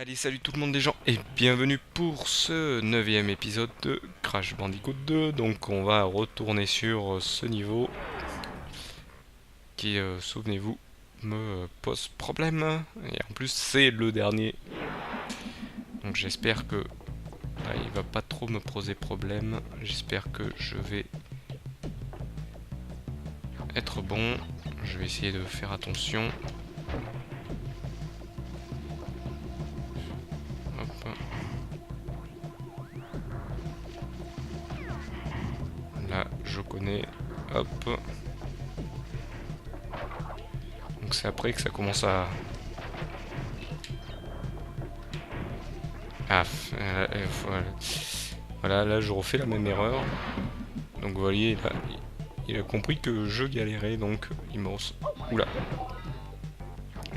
Allez, salut tout le monde les gens et bienvenue pour ce 9e épisode de Crash Bandicoot 2. Donc on va retourner sur ce niveau qui, souvenez-vous, me pose problème. Et en plus c'est le dernier. Donc j'espère que là, il va pas trop me poser problème. J'espère que je vais être bon. Je vais essayer de faire attention. Hop. Là, je connais. Hop. Donc c'est après que ça commence à... Ah, voilà. Voilà, là je refais la même erreur. Donc vous voyez, là, il a compris que je galérais, donc il me... Oula.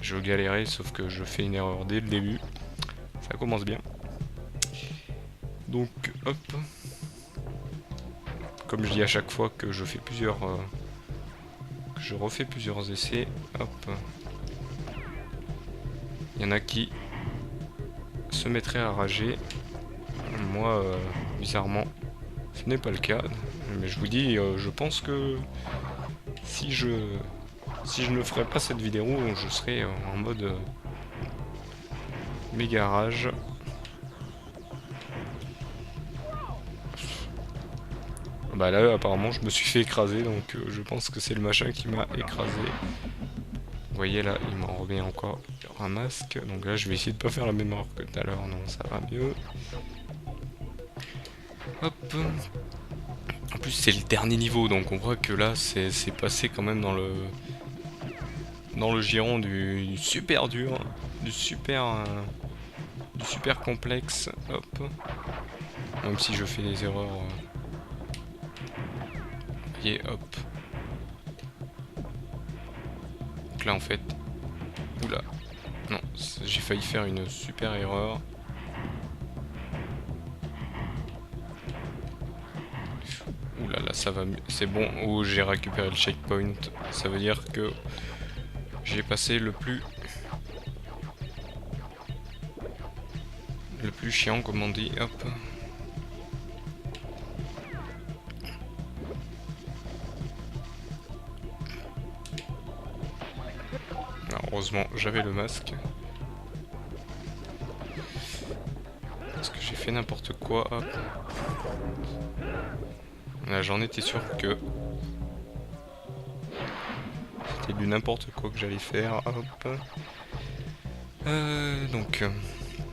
Je galérais, sauf que je fais une erreur dès le début. Ça commence bien. Donc, hop. Comme je dis à chaque fois que je fais plusieurs... que je refais plusieurs essais, hop. Il y en a qui se mettraient à rager. Moi, bizarrement, ce n'est pas le cas. Mais je vous dis, je pense que si je ne ferais pas cette vidéo, je serais en mode méga rage. Bah là, apparemment, je me suis fait écraser, donc je pense que c'est le machin qui m'a écrasé. Vous voyez là, il m'en remet encore un masque. Donc là, je vais essayer de pas faire la même erreur que tout à l'heure. Non, ça va mieux. Hop. En plus, c'est le dernier niveau, donc on voit que là, c'est passé quand même dans le giron du super dur, du super complexe. Hop. Même si je fais des erreurs. Voyez, hop. Donc là, en fait. Oula. Non, j'ai failli faire une super erreur. Oula, là, ça va mieux. C'est bon. Oh, j'ai récupéré le checkpoint. Ça veut dire que j'ai passé le plus chiant, comme on dit. Hop. Alors, heureusement, j'avais le masque. Parce que j'ai fait n'importe quoi. Hop. Là, j'en étais sûr que c'était du n'importe quoi que j'allais faire. Hop. Donc,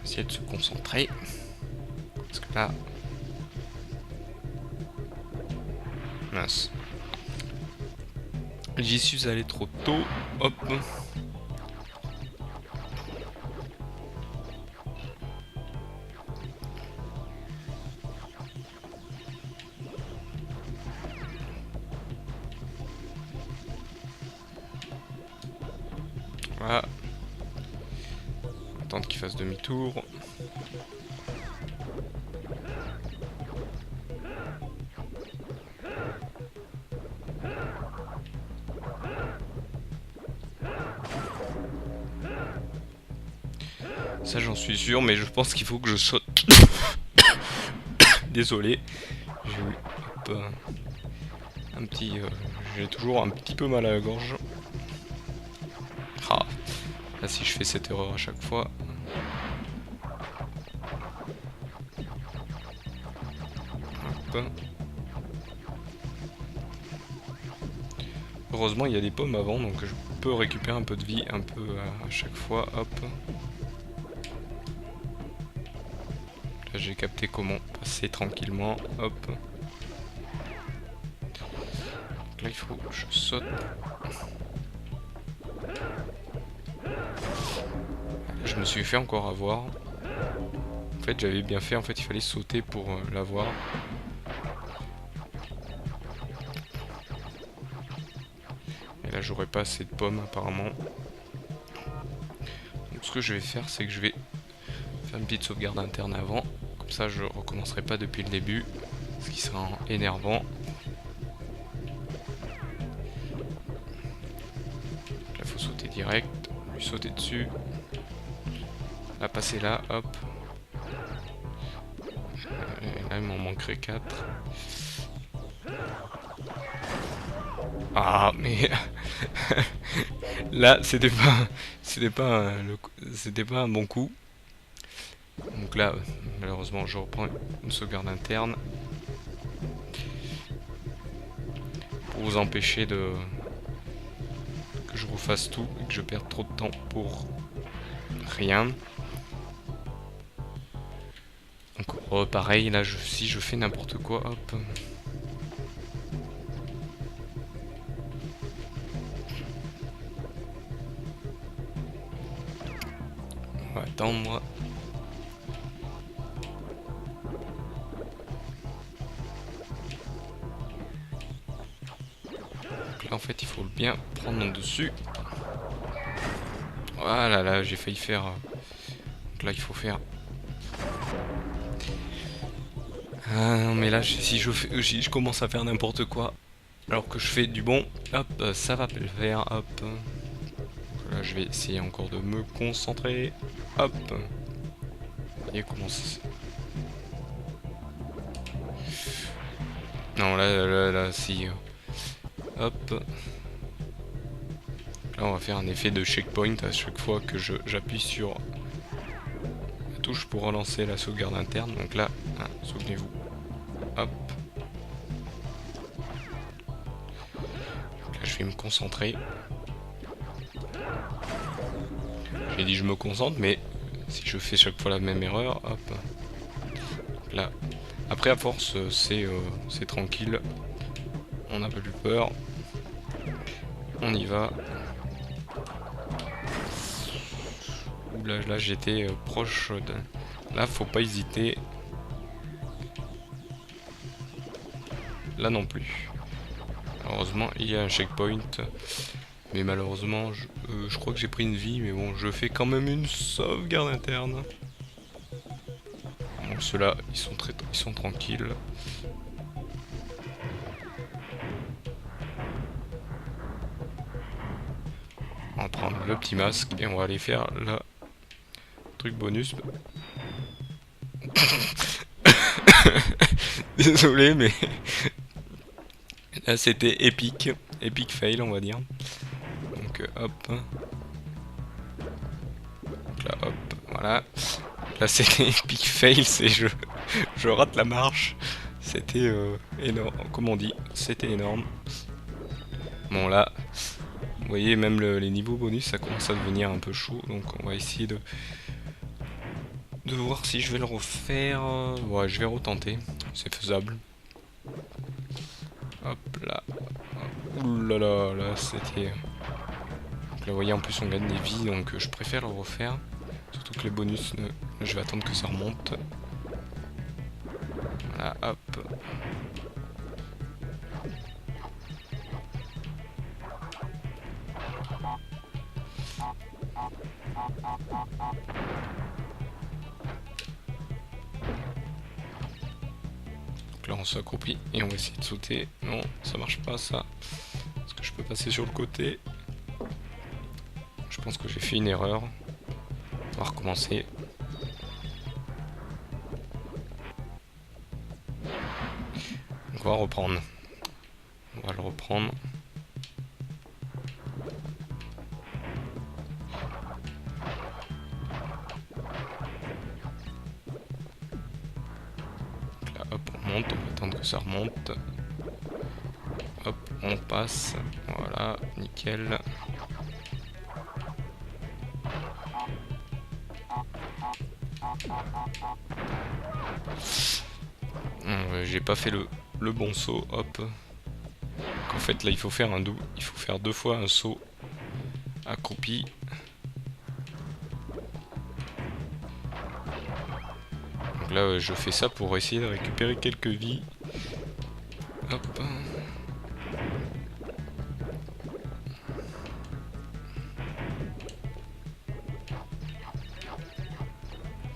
essayer de se concentrer. Parce que là... Mince. J'y suis allé trop tôt. Hop. Voilà. Attendre qu'il fasse demi-tour. Ça j'en suis sûr, mais je pense qu'il faut que je saute. Désolé. J'ai eu hop, un petit... j'ai toujours un petit peu mal à la gorge. Ah. Là si je fais cette erreur à chaque fois... Hop. Heureusement il y a des pommes avant, donc je peux récupérer un peu de vie un peu à chaque fois. Hop. Là j'ai capté comment passer tranquillement. Hop. Donc là il faut que je saute. Je me suis fait encore avoir. En fait j'avais bien fait, en fait il fallait sauter pour l'avoir. Et là j'aurais pas assez de pommes apparemment. Donc ce que je vais faire, c'est que je vais faire une petite sauvegarde interne avant. Comme ça je recommencerai pas depuis le début. Ce qui sera énervant. Là faut sauter direct, lui sauter dessus. la passer là, hop. Et là, il m'en manquerait 4. Ah, mais là, c'était pas un bon coup. Donc là, malheureusement, je reprends une sauvegarde interne pour vous empêcher de que je refasse tout et que je perde trop de temps pour rien. Donc pareil, là, si je fais n'importe quoi, hop. On va attendre. Donc là, en fait, il faut bien prendre en dessus. Voilà, là, j'ai failli faire... Donc là, il faut faire... Ah non, mais là, si je commence à faire n'importe quoi, alors que je fais du bon, hop, ça va le faire, hop. Là, je vais essayer encore de me concentrer. Hop. Et comment ça... Non, là, si... Hop. Là, on va faire un effet de checkpoint à chaque fois que j'appuie sur la touche pour relancer la sauvegarde interne. Donc là, hein, souvenez-vous. Hop. Donc là, je vais me concentrer. J'ai dit je me concentre, mais si je fais chaque fois la même erreur, hop. Là. Après, à force, c'est tranquille. On n'a pas plus peur. On y va. Ouh là j'étais proche de... Là, faut pas hésiter. Là non plus. Heureusement, il y a un checkpoint. Mais malheureusement, je crois que j'ai pris une vie. Mais bon, je fais quand même une sauvegarde interne. Donc ceux-là, ils sont tranquilles. On va prendre le petit masque et on va aller faire le truc bonus. Désolé, mais là c'était épique. Epic fail, on va dire. Donc hop. Donc là, hop, voilà. Là c'était epic fail, c'est je rate la marche. C'était énorme, comme on dit, c'était énorme. Bon là, vous voyez même les niveaux bonus ça commence à devenir un peu chaud, donc on va essayer de voir si je vais le refaire. Ouais, je vais retenter, c'est faisable. Hop là, oulala, là c'était... Donc là vous voyez en plus on gagne des vies, donc je préfère le refaire. Surtout que les bonus, je vais attendre que ça remonte. Voilà, hop. Donc là on s'accroupit et on va essayer de sauter. Non, ça marche pas ça. Est-ce que je peux passer sur le côté? Je pense que j'ai fait une erreur. On va recommencer. Donc on va reprendre. On va le reprendre. Donc là, hop, on monte. On va attendre que ça remonte. Hop, on passe. Voilà, nickel. J'ai pas fait le bon saut, hop. En fait là il faut faire il faut faire 2 fois un saut accroupi. Donc là je fais ça pour essayer de récupérer quelques vies. Hop.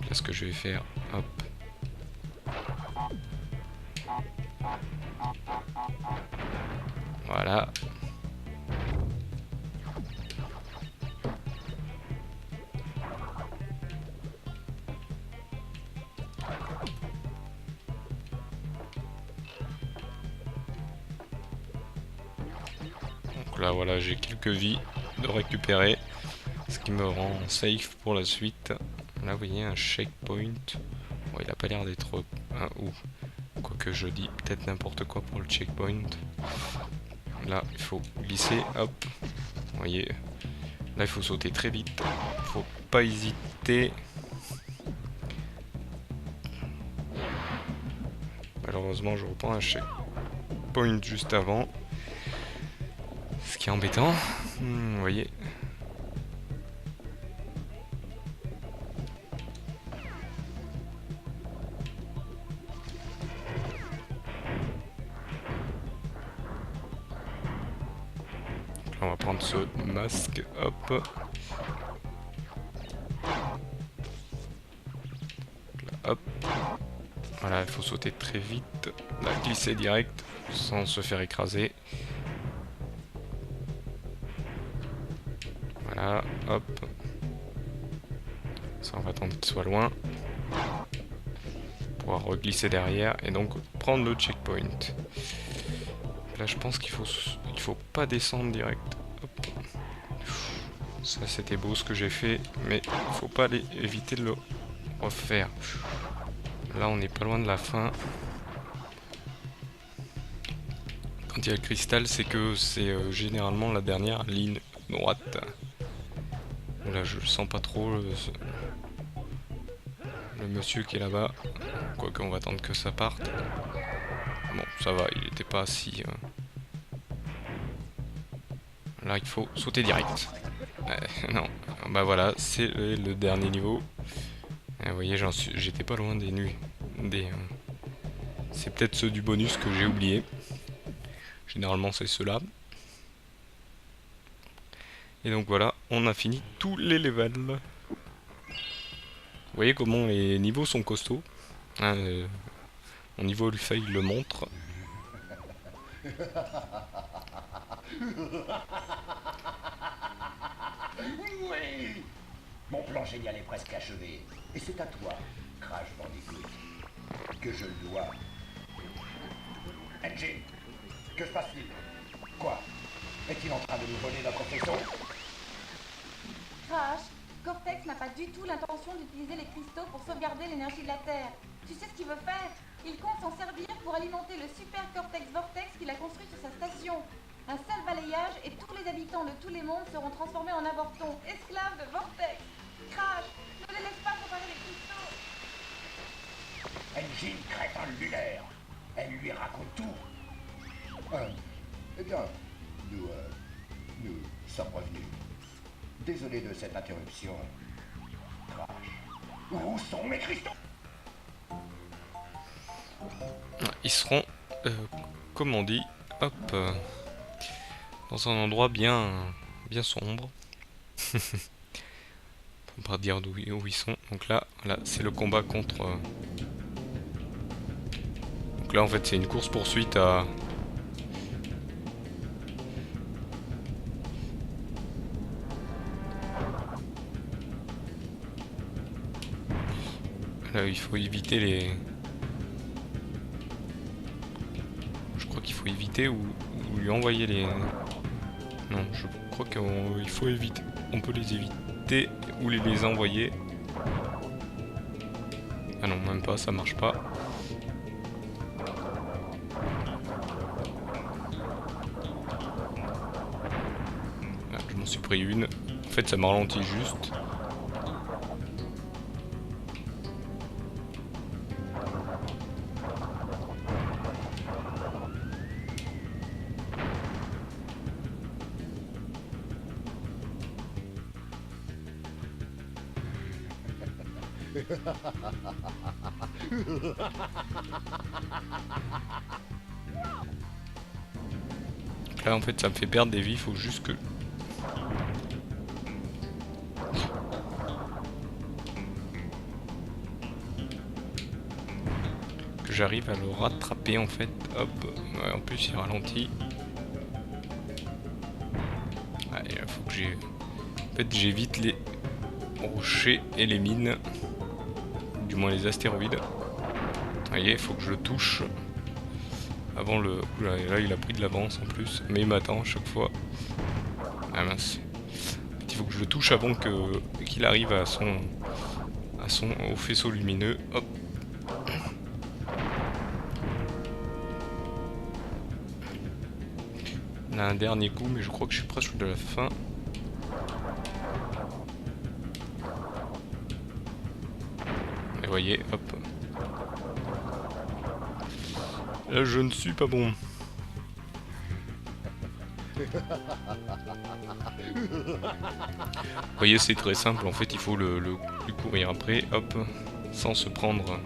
Là ce que je vais faire, hop. Voilà. Donc là voilà, j'ai quelques vies de récupérer, ce qui me rend safe pour la suite. Là vous voyez un checkpoint. Bon, il a pas l'air d'être ou quoique je dis peut-être n'importe quoi pour le checkpoint. Là il faut glisser, hop. Vous voyez, là il faut sauter très vite, faut pas hésiter. Malheureusement je reprends un checkpoint juste avant, ce qui est embêtant. Vous voyez. Là, on va prendre ce masque, hop. Là, hop. Voilà, il faut sauter très vite. Là, glisser direct sans se faire écraser. Voilà, hop. Ça, on va attendre qu'il soit loin. Pouvoir reglisser derrière et donc prendre le checkpoint. Là, je pense qu'il faut pas descendre direct. Hop. Ça, c'était beau ce que j'ai fait, mais il faut pas éviter de le refaire. Là, on n'est pas loin de la fin. Quand il y a le cristal, c'est que c'est généralement la dernière ligne droite. Là, je le sens pas trop. Le monsieur qui est là-bas. Quoique, on va attendre que ça parte. Bon, ça va, il était pas si... Là, il faut sauter direct. Non, bah voilà, c'est le dernier niveau. Vous voyez, j'étais pas loin des nuits. C'est peut-être ceux du bonus que j'ai oublié. Généralement, c'est ceux-là. Et donc voilà, on a fini tous les levels. Vous voyez comment les niveaux sont costauds. Hein, mon niveau lui fait, il le montre. Oui, mon plan génial est presque achevé. Et c'est à toi, Crash Bandicoot, que je le dois. Engine, que se passe-t-il? Quoi? Est-il en train de nous voler notre faisceau? Crash, Cortex n'a pas du tout l'intention d'utiliser les cristaux pour sauvegarder l'énergie de la Terre. Tu sais ce qu'il veut faire? Il compte s'en servir pour alimenter le super Cortex Vortex qu'il a construit sur sa station. Un seul balayage et tous les habitants de tous les mondes seront transformés en avortons, esclaves de Vortex. Crash, ne les laisse pas préparer les cristaux. Engine crétin lunaire. Elle lui raconte tout. Eh bien, nous sommes revenus. Désolé de cette interruption. Crash, où sont mes cristaux? Ils seront, comme on dit, hop, dans un endroit bien sombre. On peut pas dire d'où ils sont. Donc là, voilà, c'est le combat contre. Donc là, en fait, c'est une course poursuite à. Là, il faut éviter les. Je crois qu'il faut éviter ou lui envoyer les. Non, je crois qu'il faut éviter. On peut les éviter ou les envoyer. Ah non, même pas, ça marche pas. Là, je m'en suis pris une. En fait, ça m'a ralenti juste. Là en fait ça me fait perdre des vies, il faut juste que... j'arrive à le rattraper en fait, hop, ouais, en plus il ralentit. Allez, il faut que j'ai... En fait j'évite les rochers et les mines, du moins les astéroïdes. Vous voyez, il faut que je le touche avant le... Oula, et là il a pris de l'avance en plus, mais il m'attend à chaque fois. Ah mince. Il faut que je le touche avant qu'il arrive à au faisceau lumineux. Hop. On a un dernier coup, mais je crois que je suis presque de la fin. Et voyez, hop. Là, je ne suis pas bon. Vous voyez, c'est très simple. En fait, il faut lui courir après, hop, sans se prendre.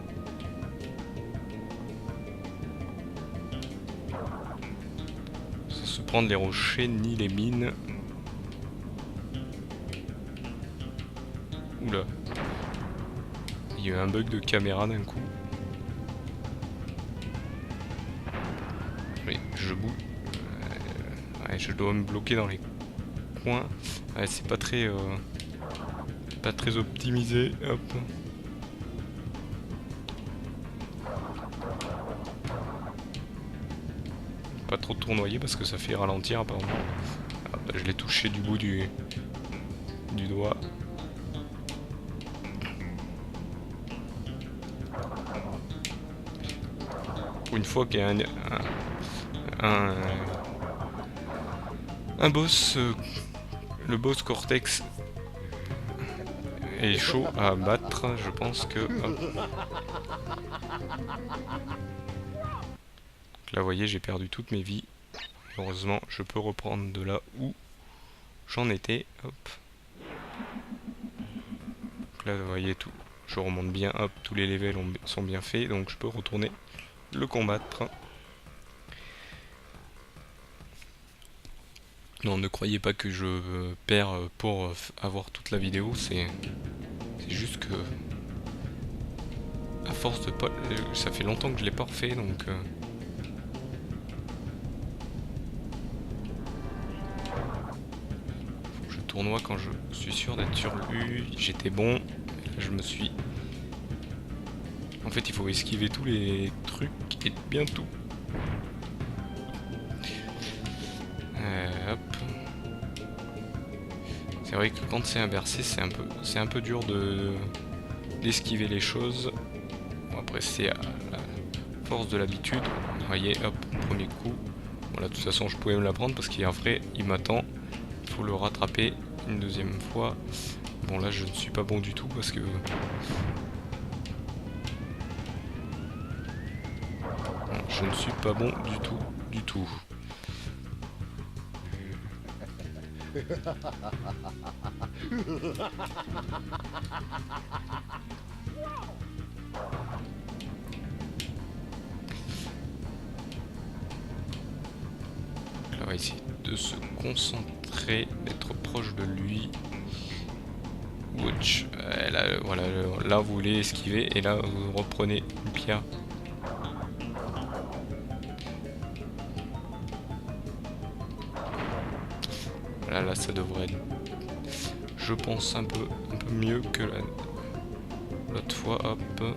Sans se prendre les rochers ni les mines. Oula. Il y a eu un bug de caméra d'un coup. Oui, je bouge. Ouais, je dois me bloquer dans les coins. Ouais, c'est pas très optimisé. Hop. Pas trop tournoyer parce que ça fait ralentir apparemment. Ah, bah, je l'ai touché du bout du doigt. Pour une fois qu'il y a un boss, le boss Cortex est chaud à battre, je pense que... Hop. Là, vous voyez, j'ai perdu toutes mes vies. Heureusement, je peux reprendre de là où j'en étais. Hop. Donc là, vous voyez tout. Je remonte bien, hop, tous les levels sont bien faits, donc je peux retourner le combattre. Non, ne croyez pas que je perds pour avoir toute la vidéo, c'est juste que à force de pas... ça fait longtemps que je l'ai pas refait, donc... faut que je tournoie quand je suis sûr d'être sur lui. J'étais bon, là, je me suis... En fait, il faut esquiver tous les trucs et bien tout. Hop. C'est vrai que quand c'est inversé, c'est un peu dur d'esquiver les choses. Bon, après, c'est à la force de l'habitude. Vous voyez, hop, premier coup. Voilà, de toute façon, je pouvais me la prendre parce qu'après, il m'attend. Il faut le rattraper une deuxième fois. Bon, là, je ne suis pas bon du tout parce que... Je ne suis pas bon du tout, du tout. Là, on va essayer de se concentrer, d'être proche de lui. Ouch. Là, voilà, là, vous voulez esquiver et là, vous reprenez une pierre. Là, ça devrait être, je pense, un peu mieux que l'autre fois. Hop. Là,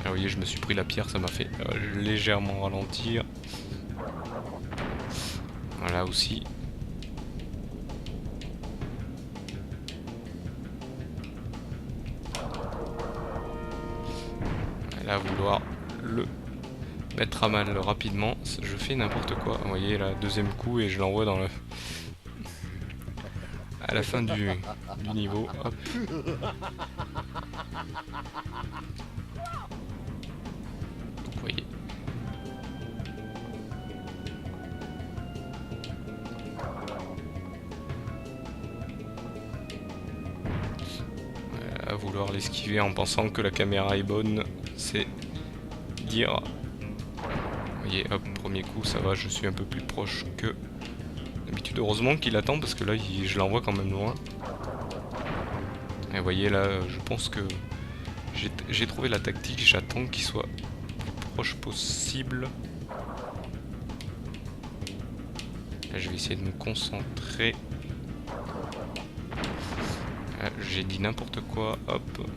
vous voyez, je me suis pris la pierre, ça m'a fait légèrement ralentir. Voilà aussi. Là, vouloir le mettre à mal rapidement, je fais n'importe quoi. Vous voyez, là, deuxième coup et je l'envoie dans le... à la fin du niveau. Hop. Vous voyez. À vouloir l'esquiver en pensant que la caméra est bonne, c'est dire... Vous voyez, hop, premier coup, ça va, je suis un peu plus proche que d'habitude. Heureusement qu'il attend parce que là, je l'envoie quand même loin. Et vous voyez, là, je pense que j'ai trouvé la tactique. J'attends qu'il soit le plus proche possible. Là, je vais essayer de me concentrer. J'ai dit n'importe quoi, hop.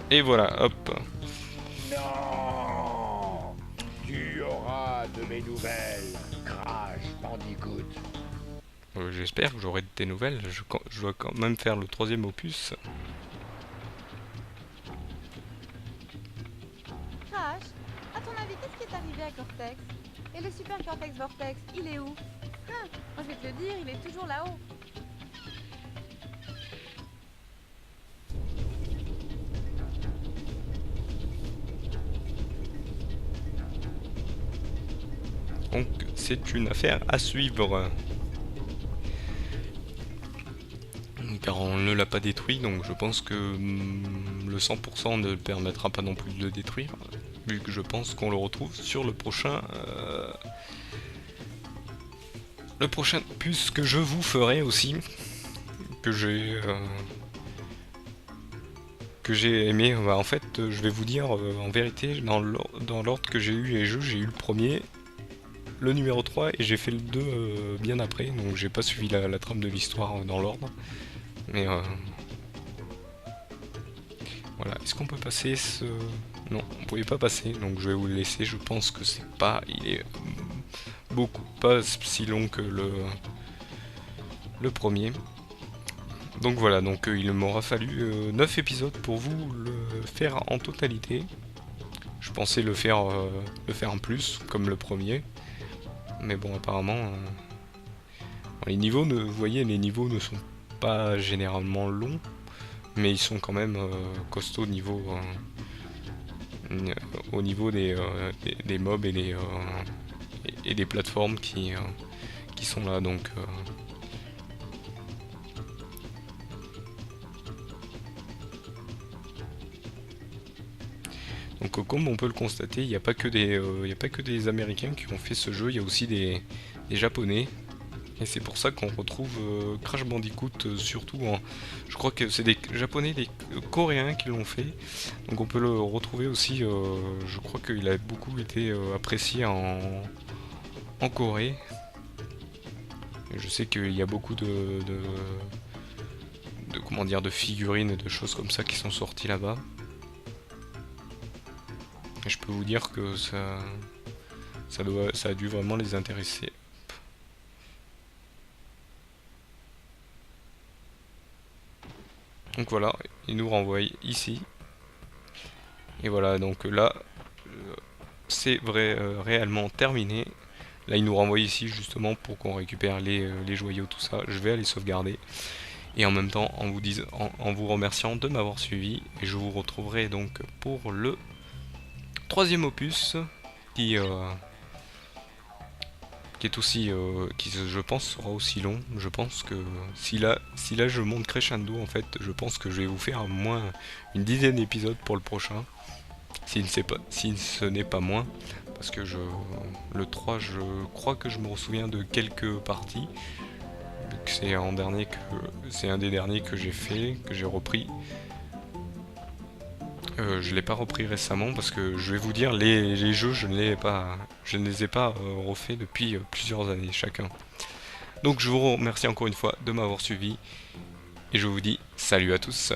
Et voilà, hop. Non! Tu auras de mes nouvelles, Crash Bandicoot. J'espère que j'aurai de tes nouvelles. Je dois quand même faire le 3e opus. Crash, à ton avis, qu'est-ce qui est arrivé à Cortex? Et le Super Cortex Vortex, il est où? Moi je vais te le dire, il est toujours là-haut. Donc c'est une affaire à suivre. Car on ne l'a pas détruit, donc je pense que le 100% ne permettra pas non plus de le détruire. Vu que je pense qu'on le retrouve sur le prochain puce que je vous ferai aussi. Que j'ai aimé. Bah, en fait, je vais vous dire en vérité, dans l'ordre que j'ai eu les jeux, j'ai eu le premier, le numéro 3 et j'ai fait le 2 bien après, donc j'ai pas suivi la trame de l'histoire dans l'ordre. Mais voilà, est-ce qu'on peut passer ce... Non, on pouvait pas passer, donc je vais vous le laisser. Je pense que c'est pas... Il est pas si long que le premier. Donc voilà, donc il m'aura fallu 9 épisodes pour vous le faire en totalité. Je pensais le faire en plus, comme le premier. Mais bon, apparemment... les niveaux, vous voyez, les niveaux ne sont pas généralement longs, mais ils sont quand même costauds au niveau des mobs et des plateformes qui sont là. Donc comme on peut le constater, il n'y a pas que des Américains qui ont fait ce jeu, il y a aussi des Japonais. Et c'est pour ça qu'on retrouve Crash Bandicoot surtout Je crois que c'est des Japonais, des Coréens qui l'ont fait. Donc on peut le retrouver aussi, je crois qu'il a beaucoup été apprécié en Corée. Et je sais qu'il y a beaucoup de figurines et de choses comme ça qui sont sorties là-bas. Et je peux vous dire que ça a dû vraiment les intéresser. Donc voilà, il nous renvoie ici. Et voilà, donc là, c'est réellement terminé. Là, il nous renvoie ici justement pour qu'on récupère les joyaux, tout ça. Je vais aller sauvegarder. Et en même temps, en vous remerciant de m'avoir suivi. Et je vous retrouverai donc pour le 3e opus qui est aussi, qui je pense sera aussi long. Je pense que si là je monte crescendo, en fait, je pense que je vais vous faire au moins une dizaine d'épisodes pour le prochain, si ce n'est pas moins, parce que le 3, je crois que je me souviens de quelques parties, c'est un des derniers que j'ai fait, que j'ai repris. Je l'ai pas repris récemment parce que je vais vous dire, les jeux je ne les ai pas refaits depuis plusieurs années chacun. Donc je vous remercie encore une fois de m'avoir suivi et je vous dis salut à tous.